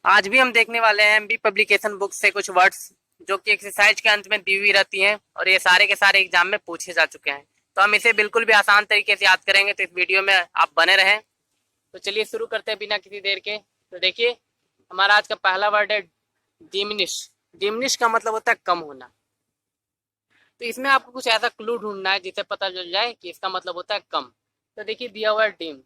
आज भी हम देखने वाले हैं एमबी पब्लिकेशन बुक से कुछ वर्ड्स जो कि एक्सरसाइज के अंत में दी हुई रहती हैं और ये सारे के सारे एग्जाम में पूछे जा चुके हैं। तो हम इसे बिल्कुल भी आसान तरीके से याद करेंगे, तो इस वीडियो में आप बने रहें। तो चलिए शुरू करते हैं बिना किसी देर के। तो देखिए, हमारा आज का पहला वर्ड है डिमिनिश। डिमिनिश का मतलब होता है कम होना। तो इसमें आपको कुछ ऐसा क्लू ढूंढना है जिससे पता चल जाए कि इसका मतलब होता है कम। तो देखिए, दिया हुआ है डिम।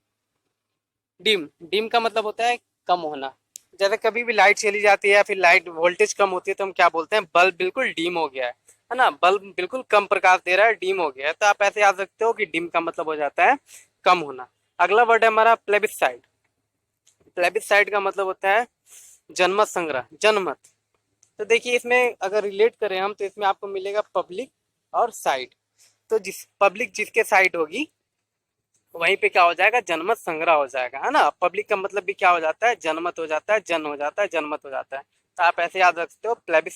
डिम डिम का मतलब होता है कम होना। जैसे कभी भी लाइट चली जाती है या फिर लाइट वोल्टेज कम होती है तो हम क्या बोलते हैं, बल्ब बिल्कुल डीम हो गया है ना। बल्ब बिल्कुल कम प्रकाश दे रहा है, डीम हो गया है। तो आप ऐसे याद रखते हो कि डिम का मतलब हो जाता है कम होना। अगला वर्ड है हमारा प्लेबिसाइड। प्लेबिसाइड का मतलब होता है जनमत संग्रह, जनमत। तो देखिए, इसमें अगर रिलेट करें हम तो इसमें आपको मिलेगा पब्लिक और साइड। तो जिस पब्लिक जिसके साइड होगी वहीं पे क्या हो जाएगा, जनमत संग्रह हो जाएगा, है ना। पब्लिक का मतलब भी क्या हो जाता है, जनमत हो जाता है, जन हो जाता है, जनमत हो जाता है। तो आप ऐसे याद रख सकते हो, प्लेबिस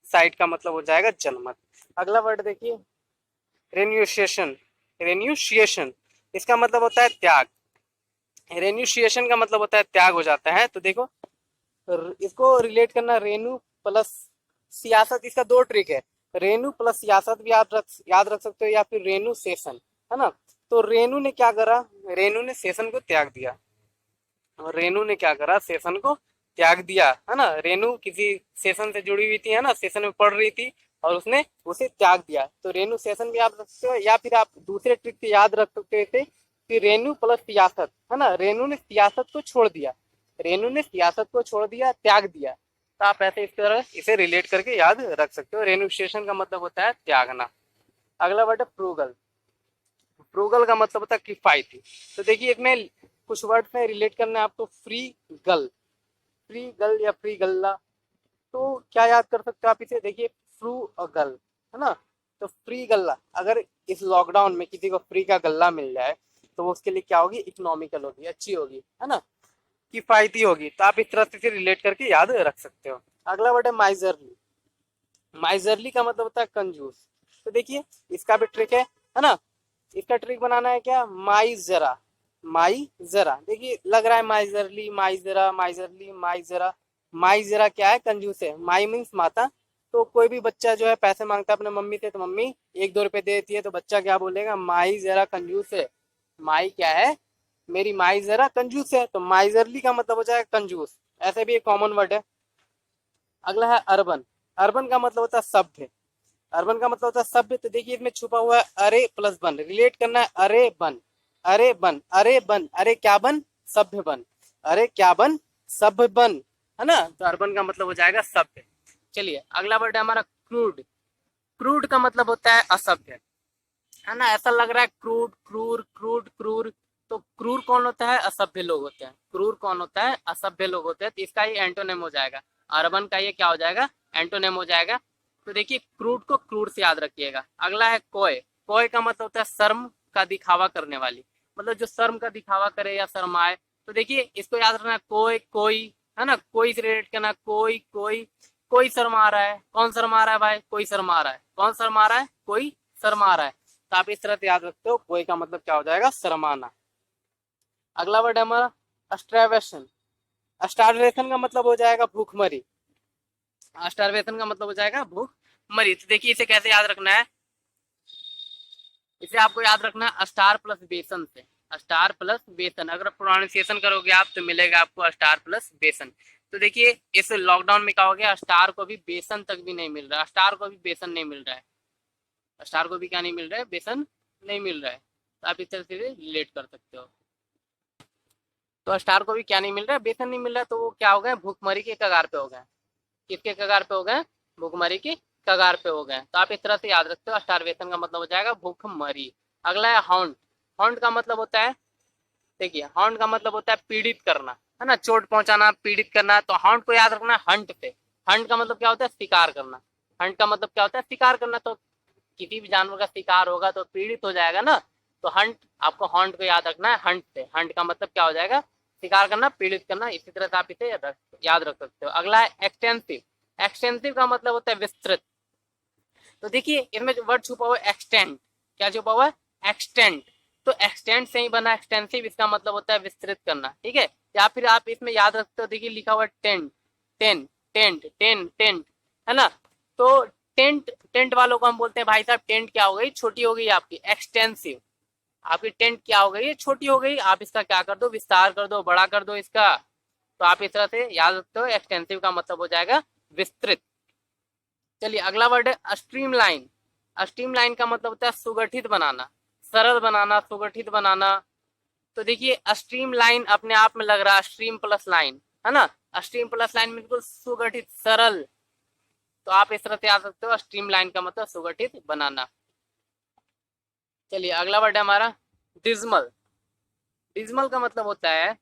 साइड का मतलब हो जाएगा जनमत। अगला वर्ड देखिए, रेन्यूशिएशन। रेन्यूशिएशन इसका मतलब होता है त्याग। रेन्यूशिएशन का मतलब होता है त्याग हो जाता है। तो देखो, इसको रिलेट करना, रेनू प्लस सियासत, इसका दो ट्रिक है। रेनू प्लस सियासत भी आप याद रख सकते हो, या फिर रेनू सेशन, है ना। तो रेनू ने क्या करा, रेनू ने सेशन को त्याग दिया। और रेनू ने क्या करा, सेशन को त्याग दिया, है ना। रेनू किसी सेशन से जुड़ी हुई थी, है ना, सेशन में पढ़ रही थी और उसने उसे त्याग दिया। तो रेनू सेशन भी याद रख सकते हो, या फिर आप दूसरे ट्रिक से याद रख सकते थे कि रेनू प्लस सियासत, है ना। रेनू ने सियासत को छोड़ दिया, रेनू ने सियासत को छोड़ दिया, त्याग दिया। तो आप ऐसे इस तरह इसे रिलेट करके याद रख सकते हो। रेनुशिएशन का मतलब होता है त्यागना। अगला वर्ड है फ्रूगल। फ्रूगल का मतलब होता है किफायती। तो देखिए, इसमें कुछ वर्ड में रिलेट करना है आपको। फ्री गल, फ्री गल या फ्री गल्ला। तो क्या याद कर सकते हो आप इसे, देखिए, फ्रू और गल, है ना। तो फ्री गल्ला, अगर इस लॉकडाउन में किसी को फ्री का गल्ला मिल जाए तो वो उसके लिए क्या होगी, इकोनॉमिकल होगी, अच्छी होगी, है ना, किफायती होगी। तो आप इस तरह से रिलेट करके याद रख सकते हो। अगला वर्ड है माइजरली। माइजरली का मतलब होता है कंजूस। तो देखिए, इसका भी ट्रिक है ना। इसका ट्रिक बनाना है क्या, माई जरा। माई जरा, देखिए लग रहा है माइजरली, माइजरा, माइजरली, माइजरा। माई जरा क्या है, कंजूस है। माई मीन्स माता। तो कोई भी बच्चा जो है पैसे मांगता है अपने मम्मी से, तो मम्मी 1-2 रुपए दे देती है, तो बच्चा क्या बोलेगा, माई जरा कंजूस है। माई क्या है, मेरी माई जरा कंजूस है। तो माइजरली का मतलब हो जाएगा कंजूस। ऐसे भी एक कॉमन वर्ड है। अगला है अर्बन। अर्बन का मतलब होता है सभ्य। अर्बन का मतलब होता है सभ्य। तो देखिए, इसमें छुपा हुआ है अरे प्लस बन, रिलेट करना है, अरे बन, अरे बन, अरे बन, अरे क्या बन, सभ्य बन, अरे क्या बन, सभ्य बन, है ना। तो अर्बन का मतलब हो जाएगा सभ्य। चलिए, अगला वर्ड है हमारा क्रूड। क्रूड का मतलब होता है असभ्य, है ना। ऐसा लग रहा है क्रूड, क्रूर, क्रूड, क्रूर। तो क्रूर कौन होता है, असभ्य लोग होते हैं। क्रूर कौन होता है, असभ्य लोग होते हैं। तो इसका ये एंटोनिम हो जाएगा, अर्बन का ये क्या हो जाएगा, एंटोनिम हो जाएगा। तो देखिए, क्रूड को क्रूर से याद रखिएगा। अगला है कोय। कोय का मतलब होता है शर्म का दिखावा करने वाली, मतलब जो शर्म का दिखावा करे या शर्माए। तो देखिए, इसको याद रखना, कोई कोई, है ना, कोई से रिलेट करना, कोई कोई। कोई शर्मा रहा है, कौन शर्मा रहा है भाई, कोई शर्मा रहा है, कौन शर्मा रहा है, कोई शर्मा रहा है। तो आप इस तरह से याद रखते हो, कोई का मतलब क्या हो जाएगा, शर्माना। अगला वर्ड है हमारा स्टारवेशन। स्टारवेशन का मतलब हो जाएगा भूखमरी। स्टारवेशन का मतलब हो जाएगा भूखमरी। तो देखिए, इसे कैसे याद रखना है, इसे आपको याद रखना है स्टार प्लस बेसन से। स्टार प्लस बेसन, अगर प्रोनाउंसिएशन करोगे आप तो मिलेगा आपको स्टार प्लस बेसन। तो देखिए, इस लॉकडाउन में क्या हो गया, स्टार को भी बेसन तक भी नहीं मिल रहा, स्टार को भी बेसन नहीं मिल रहा है। स्टार को भी क्या नहीं मिल रहा है, बेसन नहीं मिल रहा है। तो आप इस तरह से रिलेट कर सकते हो। तो स्टार को भी क्या नहीं मिल रहा है, बेसन नहीं मिल रहा है। तो वो क्या हो गए, भूखमरी के कगार पे हो गए। किसके कगार पे हो गए, भूखमरी की कगार पे हो गए। तो आप इस तरह से याद रखते हो, स्टारवेशन का मतलब हो जाएगा भूखमरी। अगला है हॉन्ट। हॉन्ट का मतलब होता है, देखिए, हॉन्ट का मतलब होता है पीड़ित करना, है ना, चोट पहुंचाना, पीड़ित करना। तो हॉन्ट को याद रखना हंट से। हंट का मतलब क्या होता है, शिकार करना। हंट का मतलब क्या होता है, शिकार करना। तो किसी भी जानवर का शिकार होगा तो पीड़ित हो जाएगा ना। तो हंट, आपको हॉन्ट को याद रखना है हंट से। हंट का मतलब क्या हो जाएगा, शिकार करना, पीड़ित करना। इसी तरह से आप इसे याद रख सकते हो। अगला है एक्सटेंसिव। एक्सटेंसिव का मतलब होता है विस्तृत। तो देखिए, इसमें जो वर्ड छुपा हुआ है एक्सटेंड, क्या छुपा हुआ है, एक्सटेंड। तो एक्सटेंड से ही बना एक्सटेंसिव, इसका मतलब होता है विस्तृत करना, ठीक है। या फिर आप इसमें याद रखते हो, देखिए लिखा हुआ tent, tent tent tent tent, है ना। तो टेंट, टेंट वालों को हम बोलते हैं भाई साहब टेंट क्या हो गई, छोटी हो गई आपकी, एक्सटेंसिव। आपकी टेंट क्या हो गई, छोटी हो गई, आप इसका क्या कर दो, विस्तार कर दो, बड़ा कर दो इसका। तो आप इस तरह से याद रखते हो, एक्सटेंसिव का मतलब हो जाएगा विस्तृत। चलिए अगला वर्ड है स्ट्रीम लाइन। स्ट्रीम लाइन का मतलब होता है सुगठित बनाना, सरल बनाना, सुगठित बनाना। तो देखिए स्ट्रीम लाइन अपने आप में लग रहा है स्ट्रीम प्लस लाइन, है ना। स्ट्रीम प्लस लाइन बिल्कुल सुगठित, सरल। तो आप इस तरह से याद सकते हो, स्ट्रीम लाइन का मतलब सुगठित बनाना। चलिए अगला वर्ड है हमारा डिजमल। डिजमल का मतलब होता है,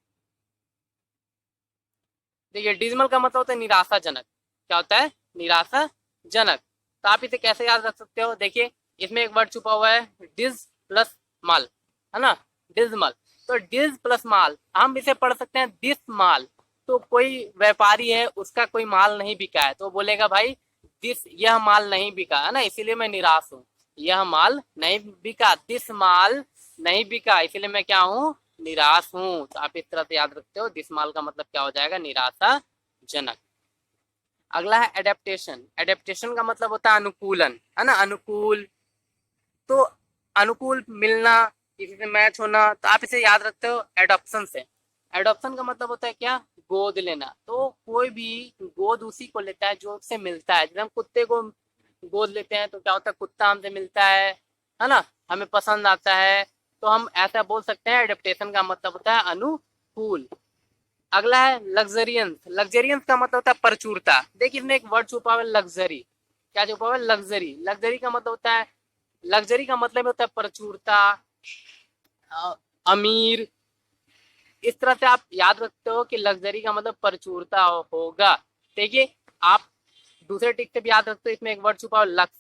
देखिए डिजमल का मतलब होता है निराशाजनक। क्या होता है, निराशाजनक। तो आप इसे कैसे याद रख सकते हो, देखिए इसमें एक वर्ड छुपा हुआ है डिज प्लस माल, है ना, डिजमल। तो डिज प्लस माल हम इसे पढ़ सकते हैं दिस माल। तो कोई व्यापारी है, उसका कोई माल नहीं बिका है, तो बोलेगा भाई दिस, यह माल नहीं बिका, है ना, इसीलिए मैं निराश हूँ। यह माल नहीं बिका, दिस माल नहीं बिका, इसीलिए मैं क्या हूँ, निराश हूँ। तो आप इस तरह से याद रखते हो, दिस माल का मतलब क्या हो जाएगा, निराशाजनक। अगला है एडेप्टेशन। एडेप्टेशन का मतलब होता है अनुकूलन, है ना, अनुकूल। तो अनुकूल मिलना, किसी से मैच होना, तो आप इसे याद रखते हो एडॉप्शन से। एडॉप्शन का मतलब होता है क्या, गोद लेना। तो कोई भी गोद उसी को लेता है जो उससे मिलता है। जैसे हम कुत्ते को गोद लेते हैं तो क्या होता है, कुत्ता हमसे मिलता है ना, हमें पसंद आता है। तो हम ऐसा बोल सकते हैं, एडेप्टेशन का मतलब होता है अनुकूल। अगला है लग्जरियंस। लग्जरियंस का मतलब होता है प्रचुरता। देखिए इसमें एक वर्ड छुपा हुआ है लग्जरी। क्या छुपा हुआ है, लग्जरी। लग्जरी का मतलब होता है, लग्जरी का मतलब होता है प्रचुरता, अमीर। इस तरह से आप याद रखते हो कि लग्जरी का मतलब प्रचुरता होगा। देखिए आप दूसरे टिक से भी याद रखते हो, इसमें एक वर्ड छुपा हुआ लक्स।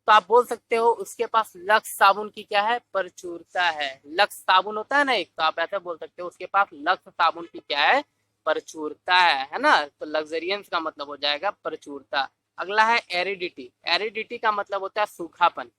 तो आप बोल सकते हो उसके पास लक्स साबुन की क्या है, प्रचुरता है। लक्स साबुन होता है ना एक, तो आप ऐसे बोल सकते हो उसके पास लक्स साबुन की क्या है, प्रचुरता है ना। तो लग्जरियंस का मतलब हो जाएगा प्रचुरता। अगला है एरिडिटी। एरिडिटी का मतलब होता है सूखापन।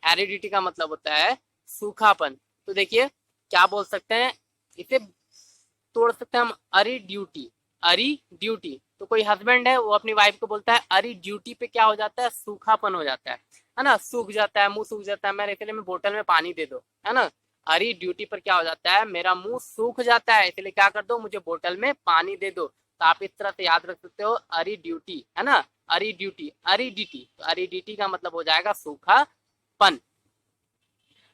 एरिडिटी का मतलब होता है सूखापन। तो देखिए क्या बोल सकते हैं, इसे तोड़ सकते हैं हम, अरी ड्यूटी। अरी ड्यूटी, तो कोई हस्बैंड है वो अपनी वाइफ को बोलता है अरी ड्यूटी पे क्या हो जाता है, सूखापन हो जाता है ना, सूख जाता है, मुंह सूख जाता है, मेरे इसलिए में बोतल में पानी दे दो, है ना। अरी ड्यूटी पर क्या हो जाता है, मेरा मुंह सूख जाता है, इसलिए क्या कर दो, मुझे बोतल में पानी दे दो। तो आप इस तरह से याद रख सकते हो अरी ड्यूटी, है ना, अरी ड्यूटी, अरी ड्यूटी। तो अरी ड्यूटी का मतलब हो जाएगा सूखापन।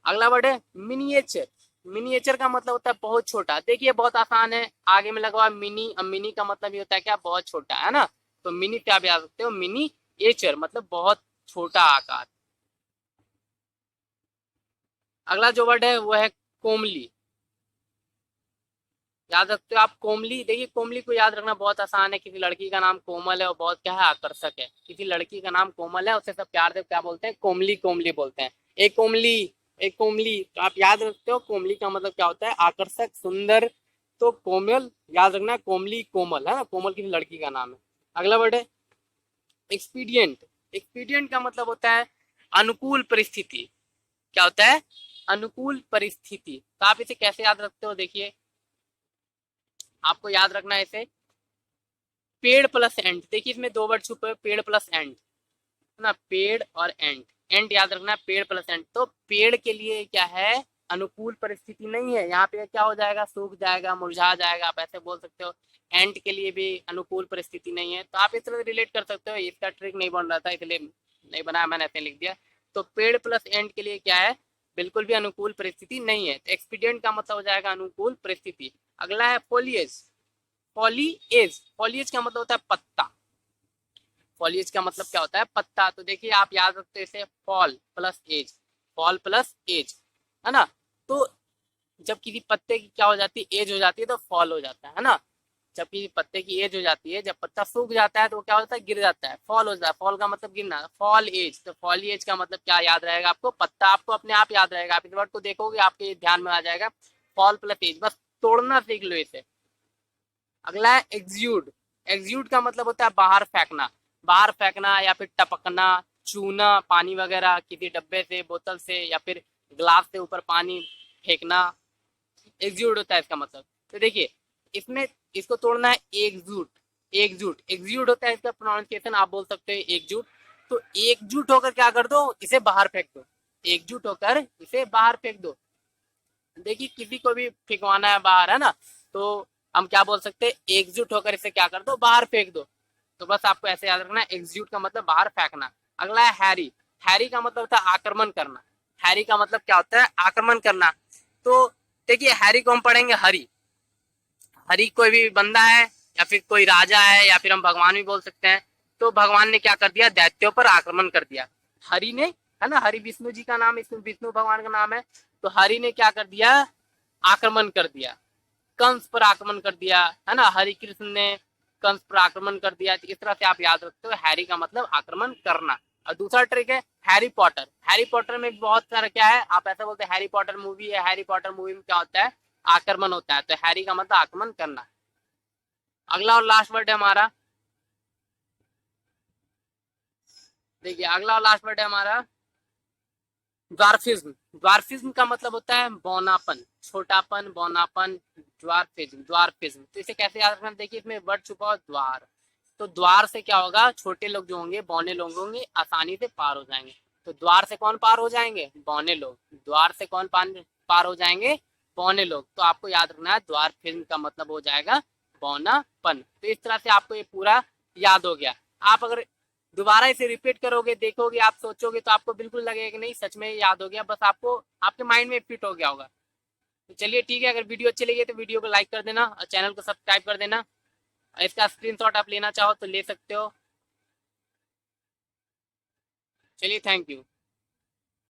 अगला वर्ड है मिनिएचर। मिनिएचर का मतलब होता है बहुत छोटा। देखिए बहुत आसान है, आगे में लगा हुआ मिनी। अब मिनी का मतलब ये होता है क्या, बहुत छोटा, है ना। तो मिनी पे आप याद रखते हो मिनिएचर मतलब बहुत छोटा आकार। अगला जो वर्ड है वो है कोमली। याद रखते हो आप कोमली। देखिए कोमली को याद रखना बहुत आसान है। किसी लड़की का नाम कोमल है और बहुत क्या है, आकर्षक है। किसी लड़की का नाम कोमल है, उसे सब प्यार से क्या बोलते हैं, कोमली, कोमली बोलते हैं। एक कोमली, एक कोमली। तो आप याद रखते हो कोमली का मतलब क्या होता है, आकर्षक, सुंदर। तो कोमल याद रखना, कोमली कोमल, है ना, कोमल किसी लड़की का नाम है। अगला वर्ड है एक्सपीडियंट। एक्सपीडियंट का मतलब होता है अनुकूल परिस्थिति। क्या होता है, अनुकूल परिस्थिति। तो आप इसे कैसे याद रखते हो, देखिए आपको याद रखना है इसे पेड़ प्लस एंड। देखिए इसमें दो वर्ड छुपे, पेड़ प्लस एंड, है ना, पेड़ और एंड। एंड याद रखना है, पेड़ प्लस एंड। तो पेड़ के लिए क्या है, अनुकूल परिस्थिति नहीं है, यहाँ पे क्या हो जाएगा, सूख जाएगा, मुरझा जाएगा, आप ऐसे बोल सकते हो। एंड के लिए भी अनुकूल परिस्थिति नहीं है। तो आप इस तरह रिलेट कर सकते हो। इसका ट्रिक नहीं बन रहा था इसलिए नहीं बनाया, मैंने ऐसे लिख दिया। तो पेड़ प्लस एंड के लिए क्या है, बिल्कुल भी अनुकूल परिस्थिति नहीं है। तो एक्सपीडियंट का मतलब हो जाएगा अनुकूल परिस्थिति। अगला है फोलिएज। फॉलीएज, फॉलीएज का मतलब होता है पत्ता। फॉलीएज का मतलब क्या होता है, पत्ता। तो देखिए आप याद रखते हैं इसे fall plus age, fall plus age, है ना। तो जब किसी पत्ते की क्या हो जाती है, एज हो जाती है, तो फॉल हो जाता है ना। जब किसी पत्ते की एज हो जाती है, जब पत्ता सूख जाता है तो क्या होता है, गिर जाता है, फॉल हो जाता है। फॉल का मतलब गिरना, फॉल एज। तो फॉल एज का मतलब क्या याद रहेगा आपको, पत्ता। आपको अपने आप याद रहेगा, आप इस वर्ड को देखोगे आपके ध्यान में आ जाएगा, फॉल प्लस एज। बस तोड़ना सीख लो इसे। अगला है एक्सयूड। एक्सयूड का मतलब होता है बाहर फेंकना। बाहर फेंकना या फिर टपकना, चूना, पानी वगैरह किसी डब्बे से, बोतल से या फिर ग्लास से ऊपर पानी फेंकना, एक्सयूड होता है इसका मतलब। तो देखिए इसमें इसको तोड़ना है एकजुट, एकजुट, एकजुट होता है इसका प्रोनाउंसिएशन, आप बोल सकते हो एकजुट। तो एकजुट होकर क्या कर दो, इसे बाहर फेंक दो, एकजुट होकर इसे बाहर फेंक दो। देखिए किसी को भी फेंकवाना है बाहर, है ना, तो हम क्या बोल सकते हैं, एकजुट होकर इसे क्या कर दो, बाहर फेंक दो। तो बस आपको ऐसे याद रखना है, एग्जीक्यूट का मतलब बाहर फेंकना। अगला है हैरी, हैरी का मतलब होता है आक्रमण करना, हैरी का मतलब क्या होता है, आक्रमण करना। तो देखिए हैरी को हम पढ़ेंगे हरी, हरी कोई भी बंदा है या फिर कोई राजा है या फिर हम भगवान भी बोल सकते हैं। तो भगवान ने क्या कर दिया, दैत्यों पर आक्रमण कर दिया, हरि ने, है ना, हरि विष्णु जी का नाम, विष्णु भगवान का नाम है। तो हरि ने क्या कर दिया, आक्रमण कर दिया, कंस पर आक्रमण कर दिया, है ना, हरि कृष्ण ने कंस पर आक्रमण कर दिया। तो इस तरह से आप याद रखते हो, हैरी का मतलब आक्रमण करना। और दूसरा ट्रिक है हैरी पॉटर, हैरी पॉटर में बहुत सारा क्या है, आप ऐसा बोलते हैं हैरी पॉटर मूवी है, हैरी पॉटर मूवी में क्या होता है, आक्रमण होता है। तो हैरी का मतलब आक्रमण करना। अगला और लास्ट वर्ड है हमारा, देखिए अगला और लास्ट वर्ड है हमारा ड्वार्फिज्म। ड्वार्फिज्म का मतलब होता है बौनापन, छोटापन, बौनापन, ड्वार्फिज्म, ड्वार्फिज्म। तो इसे कैसे याद रखना, देखिए इसमें वर्ड छुपा हो द्वार, तो द्वार से क्या होगा, छोटे लोग जो होंगे, बौने लोग होंगे, आसानी से पार हो जाएंगे। तो द्वार से कौन पार हो जाएंगे, बौने लोग, द्वार से कौन पार हो जाएंगे, बौने लोग। तो आपको याद रखना है ड्वार्फिज्म का मतलब हो जाएगा बौनापन। तो इस तरह से आपको ये पूरा याद हो गया। आप अगर दोबारा इसे रिपीट करोगे, देखोगे, आप सोचोगे, तो आपको बिल्कुल लगेगा कि नहीं सच में याद हो गया, बस आपको आपके माइंड में फिट हो गया होगा। तो चलिए ठीक है, अगर वीडियो अच्छी लगी तो वीडियो को लाइक कर देना और चैनल को सब्सक्राइब कर देना। इसका स्क्रीनशॉट आप लेना चाहो तो ले सकते हो। चलिए थैंक यू।